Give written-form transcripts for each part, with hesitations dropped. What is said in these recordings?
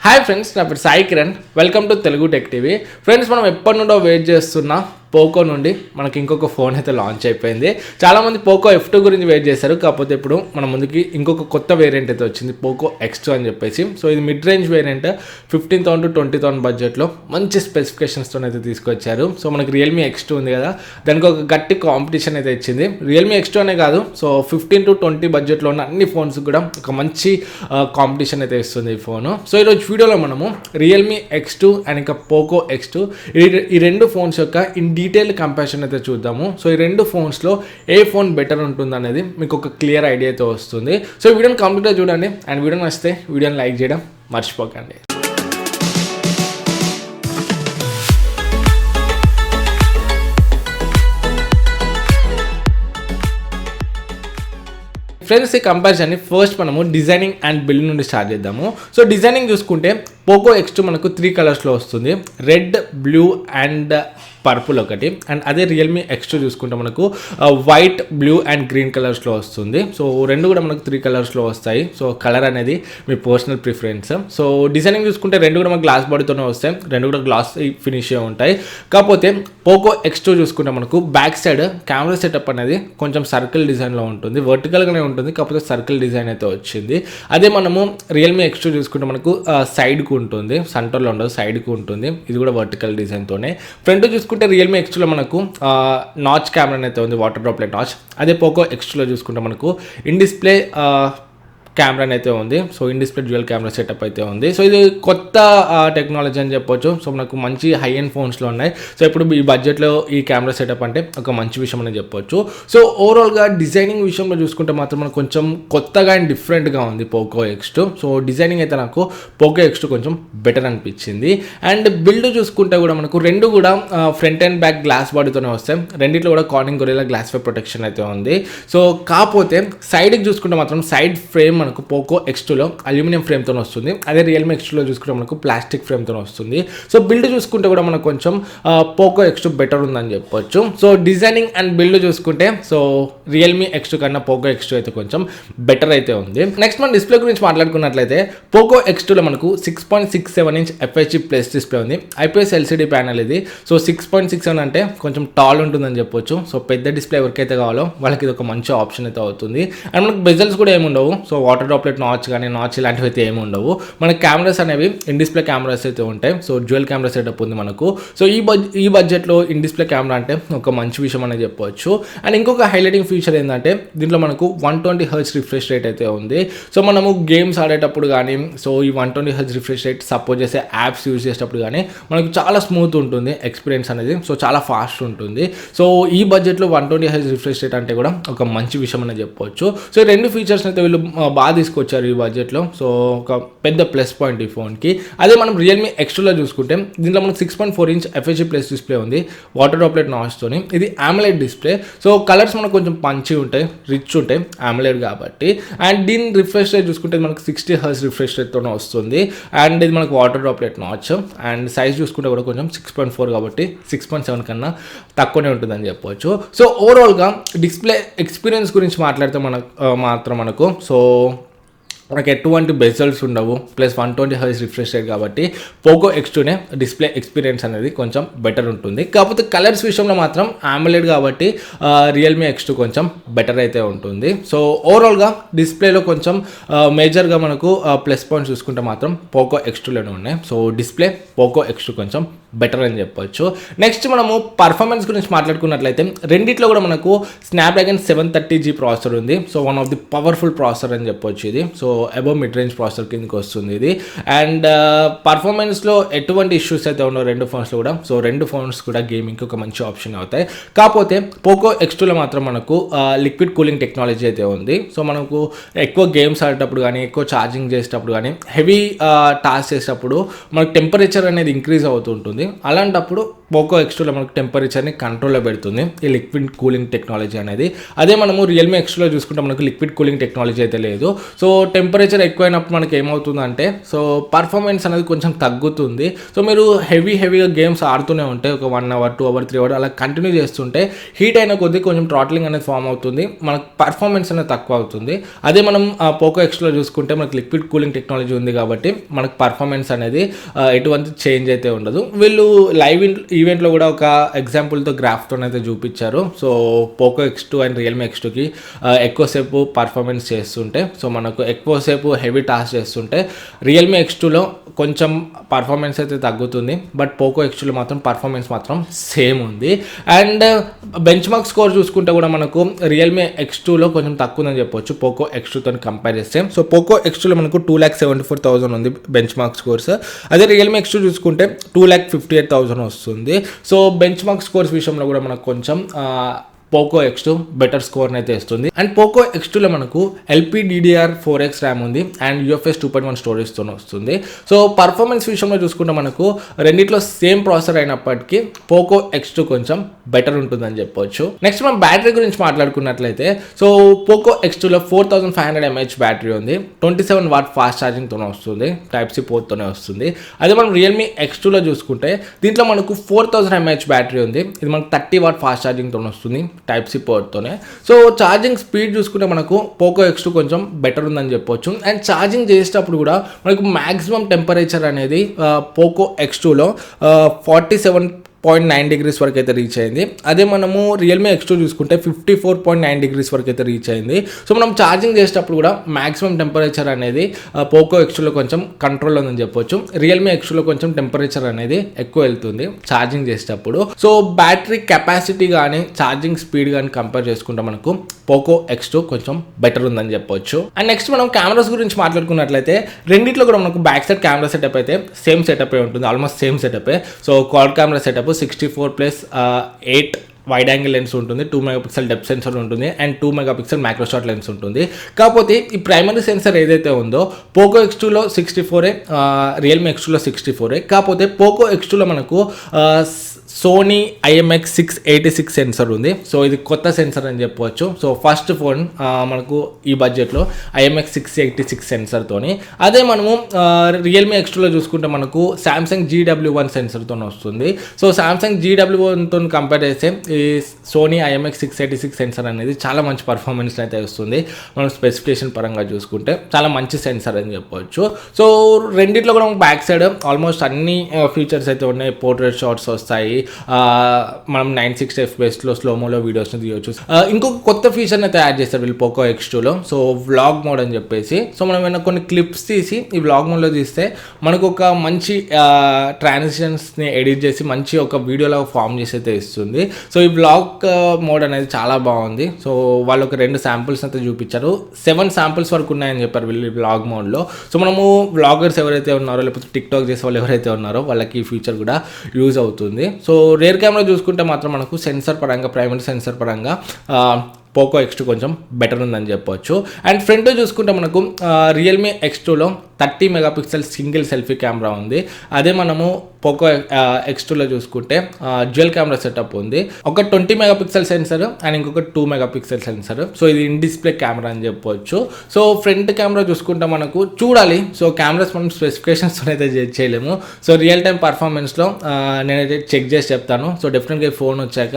Hi friends, నా పేరు Sai Kiran. Welcome to Telugu tech TV. Friends, మనం ఎప్పటి నుండో వెయిట్ చేస్తున్నా పోకో నుండి మనకి ఇంకొక ఫోన్ అయితే లాంచ్ అయిపోయింది. చాలామంది పోకో F2 గురించి వెయిట్ చేశారు. కాకపోతే ఇప్పుడు మన ముందుకి ఇంకొక కొత్త వేరియంట్ అయితే వచ్చింది, పోకో X2 అని చెప్పేసి. సో ఇది మిడ్ రేంజ్ వేరియంట్, 15,000 to 20,000 బడ్జెట్లో మంచి స్పెసిఫికేషన్స్తో అయితే తీసుకొచ్చారు. సో మనకి రియల్మీ X2 ఉంది కదా, దానికి ఒక గట్టి కాంపిటీషన్ అయితే ఇచ్చింది. రియల్మీ X2 అనే కాదు, సో 15 to 20 బడ్జెట్లో ఉన్న అన్ని ఫోన్స్ కూడా ఒక మంచి కాంపిటీషన్ అయితే ఇస్తుంది ఈ ఫోను. సో ఈరోజు వీడియోలో మనము రియల్మీ X2 అండ్ ఇంకా పోకో X2 ఈ రెండు ఫోన్స్ యొక్క డీటెయిల్ కంపారిజన్ అయితే చూద్దాము. సో ఈ రెండు ఫోన్స్లో ఏ ఫోన్ బెటర్ ఉంటుంది అనేది మీకు ఒక క్లియర్ ఐడియా అయితే వస్తుంది. సో ఈ వీడియోని కంప్లీట్గా చూడండి అండ్ వీడియో నచ్చితే వీడియోని లైక్ చేయడం మర్చిపోకండి. ఫ్రెండ్స్, ఈ కంపారిజన్ని ఫస్ట్ మనము డిజైనింగ్ అండ్ బిల్డ్ నుండి స్టార్ట్ చేద్దాము. సో డిజైనింగ్ చూసుకుంటే పోకో X2 మనకు 3 కలర్స్లో వస్తుంది, రెడ్, బ్లూ అండ్ పర్పుల్ ఒకటి. అండ్ అదే రియల్మీ X2 చూసుకుంటే మనకు వైట్, బ్లూ అండ్ గ్రీన్ కలర్స్లో వస్తుంది. సో రెండు కూడా మనకు 3 కలర్స్లో వస్తాయి. సో కలర్ అనేది మీ పర్సనల్ ప్రిఫరెన్స్. సో డిజైనింగ్ చూసుకుంటే రెండు కూడా మనకు గ్లాస్ బాడీతోనే వస్తాయి, రెండు కూడా గ్లాస్ ఫినిష్ ఉంటాయి. కాకపోతే పోకో X2 చూసుకుంటే మనకు బ్యాక్ సైడ్ కెమెరా సెటప్ అనేది కొంచెం సర్కిల్ డిజైన్లో ఉంటుంది, వర్టికల్గానే ఉంటుంది, కాకపోతే సర్కిల్ డిజైన్ అయితే వచ్చింది. అదే మనము రియల్మీ X2 చూసుకుంటే మనకు సైడ్కు ఉంటుంది, సెంటర్లో ఉండదు, సైడ్కు ఉంటుంది. ఇది కూడా వర్టికల్ డిజైన్తోనే. ఫ్రంట్ చూసుకుంటే రియల్మీ X2లో మనకు నాచ్ కెమెరా అయితే ఉంది, వాటర్ డ్రాప్లెట్ నాచ్. అదే పోకో X2లో చూసుకుంటే మనకు ఇన్ డిస్ప్లే కెమెరా అయితే ఉంది. So in display dual camera setup అయితే ఉంది. సో ఇది కొత్త టెక్నాలజీ అని చెప్పొచ్చు. సో మనకు మంచి హై ఎండ్ ఫోన్స్లో ఉన్నాయి. సో ఇప్పుడు ఈ బడ్జెట్లో ఈ కెమెరా సెటప్ అంటే ఒక మంచి విషయం అని చెప్పొచ్చు. సో ఓవరాల్గా డిజైనింగ్ విషయంలో చూసుకుంటే మాత్రం మనకు కొంచెం కొత్తగా అండ్ డిఫరెంట్గా ఉంది పోకో X2. సో డిజైనింగ్ అయితే నాకు పోకో X2 కొంచెం బెటర్ అనిపించింది. అండ్ బిల్డ్ చూసుకుంటే కూడా మనకు రెండు కూడా ఫ్రంట్ అండ్ బ్యాక్ గ్లాస్ బాడీతోనే వస్తాయి. రెండిట్లో కూడా Corning Gorilla glass fire protection అయితే ఉంది. సో కాకపోతే సైడ్కి చూసుకుంటే మాత్రం సైడ్ ఫ్రేమ్ మనకు పోకో X2లో అల్యూమినియం ఫ్రేమ్తో వస్తుంది. అదే రియల్మీ X2లో చూసుకుంటే మనకు ప్లాస్టిక్ ఫ్రేమ్తో వస్తుంది. సో బిల్డ్ చూసుకుంటే కూడా మనకు కొంచెం పోకో X2 బెటర్ ఉందని చెప్పొచ్చు. సో డిజైనింగ్ అండ్ బిల్డ్ చూసుకుంటే సో రియల్మీ X2 కన్నా పోకో X2 అయితే కొంచెం బెటర్ అయితే ఉంది. నెక్స్ట్ మనం డిస్ప్లే గురించి మాట్లాడుకున్నట్లయితే పోకో X2లో మనకు 6.67 ఇంచ్ FHD ప్లస్ డిస్ప్లే ఉంది. IPS LCD ప్యానల్ ఇది. సో 6.67 అంటే కొంచెం టాల్ ఉంటుందని చెప్పొచ్చు. సో పెద్ద డిస్ప్లే ఎవరికైతే కావాలో వాళ్ళకి ఇది ఒక మంచి ఆప్షన్ అయితే అవుతుంది. అండ్ మనకు బెజల్స్ కూడా ఏమి ఉండవు. సో వాటర్ డ్రాప్లెట్ నాచ్ కానీ నాచ్ ఇలాంటివి అయితే ఏమి ఉండవు. మన కెమెరాస్ అనేవి ఇన్ డిస్ప్లే కెమెరాస్ అయితే ఉంటాయి. సో డ్యూయల్ కెమెరా సెటప్ ఉంది మనకు. సో ఈ బడ్జెట్లో ఇన్ డిస్ప్లే కెమెరా అంటే ఒక మంచి విషయం అనేది చెప్పవచ్చు. అండ్ ఇంకొక హైలైటింగ్ ఫీచర్ ఏంటంటే దీంట్లో మనకు 120 Hz రిఫ్రెష్ రేట్ అయితే ఉంది. సో మనము గేమ్స్ ఆడేటప్పుడు కానీ సో ఈ 120 Hz రిఫ్రెష్ రేట్ సపోర్ట్ చేసే యాప్స్ యూజ్ చేసేటప్పుడు కానీ మనకు చాలా స్మూత్ ఉంటుంది ఎక్స్పీరియన్స్ అనేది. సో చాలా ఫాస్ట్ ఉంటుంది. సో ఈ బడ్జెట్లో 120 Hz రిఫ్రెష్ రేట్ అంటే కూడా ఒక మంచి విషయం అనేది చెప్పవచ్చు. సో ఈ రెండు ఫీచర్స్ అయితే వీళ్ళు బాగా తీసుకొచ్చారు ఈ బడ్జెట్లో. సో ఒక పెద్ద ప్లస్ పాయింట్ ఈ ఫోన్కి. అదే మనం రియల్మీ X2లో చూసుకుంటే దీంట్లో మనకు 6.4 ఇంచ్ FHD ప్లస్ డిస్ప్లే ఉంది, వాటర్ డ్రాప్లెట్ నాచ్తోని. ఇది AMOLED డిస్ప్లే. సో కలర్స్ మనకు కొంచెం పంచి ఉంటాయి, రిచ్ ఉంటాయి AMOLED కాబట్టి. అండ్ దీని రిఫ్రెష్ రేట్ చూసుకుంటే మనకు 60 Hz రిఫ్రెష్ రేట్తోనే వస్తుంది. అండ్ ఇది మనకు water droplet notch. And size చూసుకుంటే కూడా కొంచెం 6.4 కాబట్టి 6.7 కన్నా తక్కువనే ఉంటుందని చెప్పవచ్చు. సో ఓవరాల్గా డిస్ప్లే ఎక్స్పీరియన్స్ గురించి మాట్లాడితే మనకు సో మనకి ఎటువంటి బెజల్స్ ఉండవు, ప్లస్ 120 Hz రిఫ్రెష్ రేట్ కాబట్టి పోకో X2నే డిస్ప్లే ఎక్స్పీరియన్స్ అనేది కొంచెం బెటర్ ఉంటుంది. కాకపోతే కలర్స్ విషయంలో మాత్రం AMOLED కాబట్టి రియల్మీ X2 కొంచెం బెటర్ అయితే ఉంటుంది. సో ఓవరాల్గా డిస్ప్లేలో కొంచెం మేజర్గా మనకు ప్లస్ పాయింట్స్ చూసుకుంటే మాత్రం పోకో X2లోనే ఉన్నాయి. సో డిస్ప్లే పోకో X2 కొంచెం బెటర్ అని చెప్పొచ్చు. నెక్స్ట్ మనము పర్ఫార్మెన్స్ గురించి మాట్లాడుకున్నట్లయితే రెండిట్లో కూడా మనకు స్నాప్డ్రాగన్ 730G ప్రాసెసర్ ఉంది. So one of the powerful processor అని చెప్పొచ్చు ఇది. So above mid range processor కిందకి వస్తుంది ఇది. అండ్ పర్ఫార్మెన్స్లో ఎటువంటి ఇష్యూస్ అయితే ఉండవు రెండు ఫోన్స్లో కూడా. సో రెండు ఫోన్స్ కూడా గేమింగ్కి ఒక మంచి ఆప్షన్ అవుతాయి. కాకపోతే పోకో X2లో మాత్రం మనకు లిక్విడ్ కూలింగ్ టెక్నాలజీ అయితే ఉంది. సో మనకు ఎక్కువ గేమ్స్ ఆడేటప్పుడు కానీ ఎక్కువ ఛార్జింగ్ చేసేటప్పుడు కానీ హెవీ టాస్క్ చేసేటప్పుడు మనకు టెంపరేచర్ అనేది ఇంక్రీజ్ అవుతుంటుంది. అలాంటప్పుడు పోకో X2లో మనకు టెంపరేచర్ని కంట్రోల్లో పెడుతుంది ఈ లిక్విడ్ కూలింగ్ టెక్నాలజీ అనేది. అదే మనము రియల్మీ X2లో చూసుకుంటే మనకు లిక్విడ్ కూలింగ్ టెక్నాలజీ అయితే లేదు. సో టెంపరేచర్ ఎక్కువైనప్పుడు మనకి ఏమవుతుందంటే సో పర్ఫార్మెన్స్ అనేది కొంచెం తగ్గుతుంది. సో మీరు హెవీగా గేమ్స్ ఆడుతూనే ఉంటే ఒక 1 అవర్ 2 అవర్ 3 అవర్ అలా కంటిన్యూ చేస్తుంటే హీట్ అయిన కొద్దీ కొంచెం థ్రాట్లింగ్ అనేది ఫామ్ అవుతుంది, మనకు పర్ఫార్మెన్స్ అనేది తక్కువ అవుతుంది. అదే మనం పోకో ఎక్స్లో చూసుకుంటే మనకి లిక్విడ్ కూలింగ్ టెక్నాలజీ ఉంది కాబట్టి మనకు పర్ఫార్మెన్స్ అనేది ఎటువంటి చేంజ్ అయితే ఉండదు. వీళ్ళు లైవ్ ఈవెంట్లో కూడా ఒక ఎగ్జాంపుల్తో గ్రాఫ్తో అయితే చూపించారు. So Poco X2 and Realme X2కి ఎక్కువసేపు పర్ఫార్మెన్స్ చేస్తుంటే సో మనకు ఎక్కువసేపు హెవీ టాస్క్ చేస్తుంటే రియల్మీ X2లో కొంచెం పర్ఫార్మెన్స్ అయితే తగ్గుతుంది, బట్ పోకో X2లో మాత్రం పర్ఫార్మెన్స్ మాత్రం సేమ్ ఉంది. అండ్ బెంచ్ మార్క్ స్కోర్ చూసుకుంటే కూడా మనకు రియల్మీ X2లో కొంచెం తక్కువ ఉందని చెప్పొచ్చు పోకో X2తో కంపేర్ చేస్తే. సో పోకో X2లో మనకు 2,74,000 ఉంది బెంచ్ మార్క్ స్కోర్స్. అదే రియల్మీ X2 చూసుకుంటే 2,58,000 వస్తుంది. సో బెంచ్ మార్క్ స్కోర్స్ విషయంలో కూడా మనకు కొంచెం పోకో X2 బెటర్ స్కోర్ని అయితే ఇస్తుంది. అండ్ పోకో X2లో మనకు LPDDR4X ర్యామ్ ఉంది అండ్ UFS 2.1 స్టోరేజ్తో వస్తుంది. సో పర్ఫార్మెన్స్ విషయంలో చూసుకుంటే మనకు రెండిట్లో సేమ్ ప్రాసెసర్ అయినప్పటికీ పోకో X2 కొంచెం బెటర్ ఉంటుందని చెప్పొచ్చు. నెక్స్ట్ మనం బ్యాటరీ గురించి మాట్లాడుకున్నట్లయితే సో పోకో X2లో 4500 mAh బ్యాటరీ ఉంది, 27 వాట్ ఫాస్ట్ ఛార్జింగ్తో వస్తుంది, టైప్ సి పోర్ట్తోనే వస్తుంది. అదే మనం రియల్మీ X2లో చూసుకుంటే దీంట్లో మనకు 4000 mAh బ్యాటరీ ఉంది, ఇది మనకు 30 వాట్ ఫాస్ట్ ఛార్జింగ్తో వస్తుంది, టైప్ సి పోర్ట్తోనే. సో ఛార్జింగ్ స్పీడ్ చూసుకుంటే మనకు పోకో X2 కొంచెం బెటర్ ఉందని చెప్పొచ్చు. అండ్ ఛార్జింగ్ చేసేటప్పుడు కూడా మనకు మ్యాక్సిమం టెంపరేచర్ అనేది పోకో X2లో 47.9 degrees వరకు అయితే రీచ్ అయింది. అదే మనము రియల్మీ X2 చూసుకుంటే 54.9 degrees వరకు అయితే రీచ్ అయింది. సో మనం ఛార్జింగ్ చేసేటప్పుడు కూడా మ్యాక్సిమం టెంపరేచర్ అనేది పోకో X2లో కొంచెం కంట్రోల్ ఉందని చెప్పొచ్చు. రియల్మీ X2లో కొంచెం టెంపరేచర్ అనేది ఎక్కువ వెళ్తుంది ఛార్జింగ్ చేసేటప్పుడు. సో బ్యాటరీ కెపాసిటీ కానీ ఛార్జింగ్ స్పీడ్ కానీ కంపేర్ చేసుకుంటే మనకు పోకో X2 కొంచెం బెటర్ ఉందని చెప్పొచ్చు. అండ్ నెక్స్ట్ మనం కెమెరాస్ గురించి మాట్లాడుకున్నట్లయితే రెండిట్లో కూడా మనకు బ్యాక్ సైడ్ కెమెరా సెటప్ అయితే సేమ్ సెటప్ ఉంటుంది, almost same setup. So quad camera setup 64+8 wide angle lens ఉంటుంది, 2 మెగాపిక్సెల్ డెప్త్ సెన్సర్ ఉంటుంది and 2 megapixel micro shot lens ఉంటుంది. కాకపోతే ఈ ప్రైమరీ సెన్సర్ ఏదైతే ఉందో పోకో X2లో 64, రియల్మీ X2లో 64. కాకపోతే పోకో X2లో మనకు సోనీ IMX686 సెన్సర్ ఉంది. సో ఇది కొత్త సెన్సర్ అని చెప్పవచ్చు. సో ఫస్ట్ ఫోన్ మనకు ఈ బడ్జెట్లో IMX686 సెన్సర్తోని. అదే మనము రియల్మీ X2లో చూసుకుంటే మనకు సామ్సంగ్ GW1 సెన్సర్తో వస్తుంది. సో సామ్సంగ్ GW1తో కంపేర్ చేస్తే ఈ సోనీ IMX686 సెన్సర్ అనేది చాలా మంచి పర్ఫార్మెన్స్ అయితే వస్తుంది. మనం స్పెసిఫికేషన్ పరంగా చూసుకుంటే చాలా మంచి సెన్సర్ అని చెప్పవచ్చు. సో రెండిట్లో కూడా బ్యాక్ సైడ్ ఆల్మోస్ట్ అన్ని ఫీచర్స్ అయితే ఉన్నాయి. పోర్ట్రేట్ షాట్స్ వస్తాయి, మనం 960 FPS స్లోమోలో వీడియోస్ని తీయవచ్చు. ఇంకొక కొత్త ఫీచర్ని అయితే యాడ్ చేస్తారు వీళ్ళు పోకో X2లో. సో వ్లాగ్ మోడ్ అని చెప్పేసి. సో మనం ఏమైనా కొన్ని క్లిప్స్ తీసి ఈ వ్లాగ్ మోడ్లో తీస్తే మనకు ఒక మంచి ట్రాన్సిషన్స్ని ఎడిట్ చేసి మంచి ఒక వీడియోలో ఫామ్ చేసి అయితే ఇస్తుంది. సో ఈ వ్లాగ్ మోడ్ అనేది చాలా బాగుంది. సో వాళ్ళు ఒక 2 శాంపుల్స్ అయితే చూపించారు, 7 శాంపుల్స్ వరకు ఉన్నాయని చెప్పారు వీళ్ళు వ్లాగ్ మోడ్లో. సో మనము వ్లాగర్స్ ఎవరైతే ఉన్నారో లేకపోతే టిక్టాక్ చేసే వాళ్ళు ఎవరైతే ఉన్నారో వాళ్ళకి ఈ ఫీచర్ కూడా యూజ్ అవుతుంది. సో రేర్ కెమెరా చూసుకుంటే మాత్రం మనకు సెన్సర్ పరంగా ప్రైమరీ సెన్సర్ పరంగా పోకో X2 కొంచెం బెటర్ ఉందని చెప్పవచ్చు. అండ్ ఫ్రంట్ చూసుకుంటే మనకు రియల్మీ X2లో 30 మెగాపిక్సెల్ సింగిల్ సెల్ఫీ కెమెరా ఉంది. అదే మనము పోకో X2లో చూసుకుంటే డ్యూయల్ కెమెరా సెటప్ ఉంది. ఒక 20 మెగాపిక్సెల్ సెన్సర్ అండ్ ఇంకొక 2 మెగాపిక్సెల్ సెన్సర్. సో ఇది ఇన్ డిస్ప్లే కెమెరా అని చెప్పవచ్చు. సో ఫ్రంట్ కెమెరా చూసుకుంటే మనకు చూడాలి. సో కెమెరాస్ మనం స్పెసిఫికేషన్స్ అయితే చేయలేము. సో రియల్ టైం పర్ఫార్మెన్స్లో నేనైతే చెక్ చేసి చెప్తాను. సో డెఫినెట్గా ఫోన్ వచ్చాక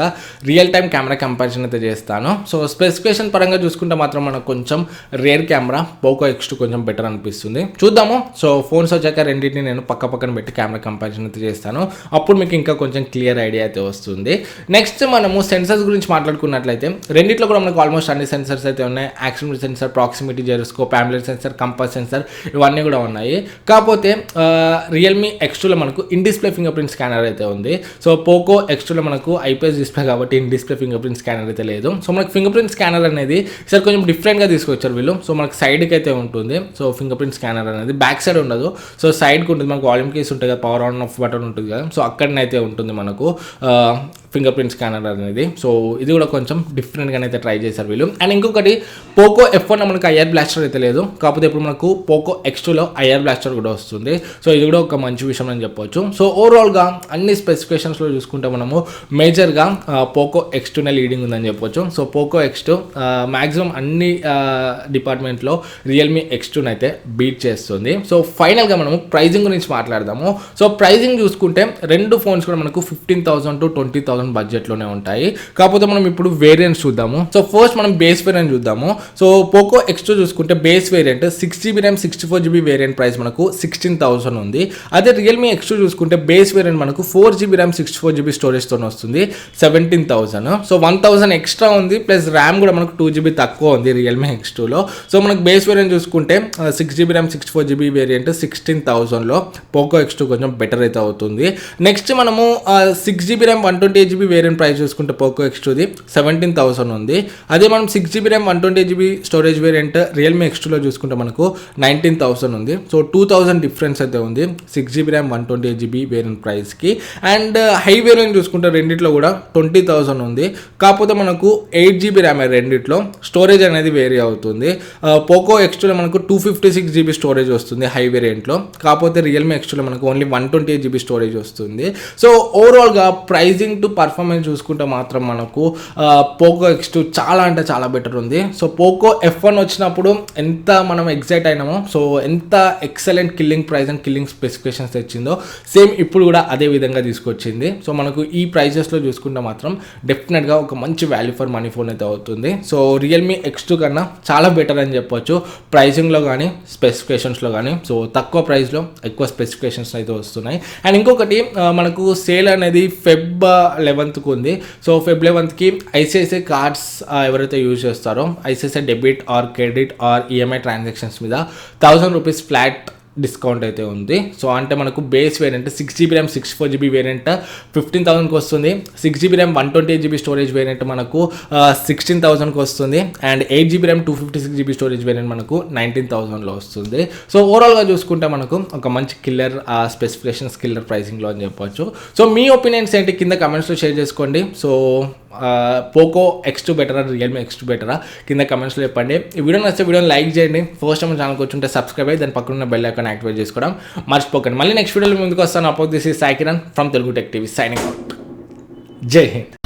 రియల్ టైం కెమెరా కంపారిజన్ అయితే చేస్తాను. సో స్పెసిఫికేషన్ పరంగా చూసుకుంటే మాత్రం మనకు కొంచెం రేర్ కెమెరా పోకో X2 కొంచెం బెటర్ అనిపిస్తుంది. చూద్దాము. సో ఫోన్స్ వచ్చాక రెండింటిని నేను పక్కన పెట్టి కెమెరా కంపారిజన్ అయితే చేస్తాను. అప్పుడు మీకు ఇంకా కొంచెం క్లియర్ ఐడియా అయితే వస్తుంది. నెక్స్ట్ మనము సెన్సర్స్ గురించి మాట్లాడుకున్నట్లయితే రెండిట్లో కూడా మనకు ఆల్మోస్ట్ అన్ని సెన్సర్స్ అయితే ఉన్నాయి. Action sensor, proximity gyroscope, ambulance sensor, compass sensor ఇవన్నీ కూడా ఉన్నాయి. కాకపోతే రియల్మీ X2లో మనకు in display finger print scanner అయితే ఉంది. సో పోకో X2లో మనకు ఐపీఎస్ డిస్ప్లే కాబట్టి in display finger print scanner అయితే లేదు. సో మనకు ఫింగర్ ప్రింట్ స్కానర్ అనేది ఈసారి కొంచెం డిఫరెంట్గా తీసుకొచ్చారు వీళ్ళు. సో మనకు సైడ్కి అయితే ఉంటుంది. సో ఫింగర్ ప్రింట్ స్కానర్ అనేది బ్యాక్ సైడ్ ఉండదు. సో సైడ్కి ఉంటుంది. మనకు వాల్యూమ్ కేస్ ఉంటుంది కదా, పవర్ ఆన్ ఆఫ్ బటన్ ఉంటుంది కదా, సో అక్కడనైతే ఉంటుంది మనకు ఫింగర్ ప్రింట్ స్కానర్ అనేది. సో ఇది కూడా కొంచెం డిఫరెంట్గా అయితే ట్రై చేశారు వీళ్ళు. అండ్ ఇంకొకటి పోకో F1 మనకు ఐఆర్ బ్లాస్టర్ అయితే లేదు, కాకపోతే ఇప్పుడు మనకు పోకో X2లో ఐఆర్ బ్లాస్టర్ కూడా వస్తుంది. సో ఇది కూడా ఒక మంచి విషయం అని చెప్పొచ్చు. సో ఓవరాల్గా అన్ని స్పెసిఫికేషన్స్లో చూసుకుంటే మనము మేజర్గా పోకో X2నే లీడింగ్ ఉందని చెప్పొచ్చు. సో పోకో X2 మ్యాక్సిమం అన్ని డిపార్ట్మెంట్లో రియల్మీ X2 అయితే బీట్ చేస్తుంది. సో ఫైనల్గా మనము ప్రైజింగ్ గురించి మాట్లాడదాము. సో ప్రైజింగ్ చూసుకుంటే రెండు ఫోన్స్ కూడా మనకు 15,000 to 20,000 బడ్జెట్లోనే ఉంటాయి. కాకపోతే మనం ఇప్పుడు వేరియంట్స్ చూద్దాము. సో ఫస్ట్ మనం బేస్ వేరియంట్ చూద్దాము. సో పోకో X2 చూసుకుంటే base variant 6GB RAM 64GB variant price మనకు 16,000 ఉంది. అదే రియల్మీ X2 చూసుకుంటే బేస్ వేరియంట్ మనకు 4GB ర్యామ్ 64GB స్టోరేజ్తో వస్తుంది 17,000. సో 1,000 ఎక్స్ట్రా ఉంది, ప్లస్ ర్యామ్ కూడా మనకు 2GB తక్కువ ఉంది రియల్మీ X2లో. సో మనకు బేస్ వేరియంట్ చూసుకుంటే 6GB RAM 64GB variant 16,000లో Poco X2 కొంచెం బెటర్ అయితే అవుతుంది. నెక్స్ట్ మనము 6GB RAM 128GB variant price చూసుకుంటే పోకో X2ది 17,000 ఉంది. అదే మనం 6GB RAM 128GB storage variant Realme X2లో చూసుకుంటే మనకు 19,000 ఉంది. సో 2,000 డిఫరెన్స్ అయితే ఉంది 6GB ర్యామ్ 128GB వేరియంట్ ప్రైస్కి. అండ్ హై వేరియంట్ చూసుకుంటే రెండిట్లో కూడా 20,000 ఉంది. కాకపోతే మనకు 8GB ర్యామ్ రెండిట్లో స్టోరేజ్ అనేది వేరీ అవుతుంది. పోకో X2లో మనకు 256GB స్టోరేజ్ వస్తుంది హై వేరియంట్లో, కాకపోతే రియల్మీ X2లో మనకు ఓన్లీ 128GB స్టోరేజ్ వస్తుంది. సో ఓవరాల్గా ప్రైజింగ్ టు పర్ఫార్మెన్స్ చూసుకుంటే మాత్రం మనకు పోకో X2 చాలా అంటే చాలా బెటర్ ఉంది. సో పోకో F1 వచ్చినప్పుడు ఎంత మనం ఎగ్జైట్ అయినామో, సో ఎంత excellent killing price and killing specifications తెచ్చిందో సేమ్ ఇప్పుడు కూడా అదే విధంగా తీసుకొచ్చింది. సో మనకు ఈ ప్రైజెస్లో చూసుకుంటే మాత్రం డెఫినెట్గా ఒక మంచి వాల్యూ ఫర్ మనీ ఫోన్ అయితే అవుతుంది. సో రియల్మీ X2 కన్నా చాలా బెటర్ అని చెప్పొచ్చు ప్రైజింగ్లో కానీ స్పెసిఫికేషన్స్లో కానీ. సో తక్కువ ప్రైస్లో ఎక్కువ స్పెసిఫికేషన్స్ అయితే వస్తున్నాయి. అండ్ ఇంకొకటి మనకు సేల్ అనేది Feb 11th ఉంది. So Feb 11th ICICI cards ఎవరైతే యూజ్ చేస్తారో ICICI debit or credit are EMI transactions మీద 1,000 రూపీస్ ఫ్లాట్ డిస్కౌంట్ అయితే ఉంది. సో అంటే మనకు base variant 6GB RAM 64GB variant 15,000కి వస్తుంది. 6GB RAM 128GB storage variant మనకు 16,000కి వస్తుంది. And 8GB RAM 256GB storage variant మనకు 19,000లో వస్తుంది. సో ఓవరాల్గా చూసుకుంటే మనకు ఒక మంచి కిల్లర్ స్పెసిఫికేషన్స్ కిల్లర్ ప్రైసింగ్లో అని చెప్పొచ్చు. సో మీ ఒపీనియన్స్ ఏంటి కింద కమెంట్స్లో షేర్ చేసుకోండి. సో పోకో X2 బెటరా రియల్మీ X2 బెటరా కింద కమెంట్స్లో చెప్పండి. ఈ వీడియో నచ్చితే వీడియోని లైక్ చేయండి. ఫస్ట్ టైం ఛానల్కి వచ్చి సబ్స్క్రైబ్ అయ్యి దాని పక్కన ఉన్న బెల్ ఐకాన్ యాక్టివేట్ చేసుకోవడం మర్చిపోకండి. మళ్ళీ నెక్స్ట్ వీడియోలో ముందుకు వస్తాను. Oppose this is Sai Kiran from Telugu tech TV signing out. జై హింద్.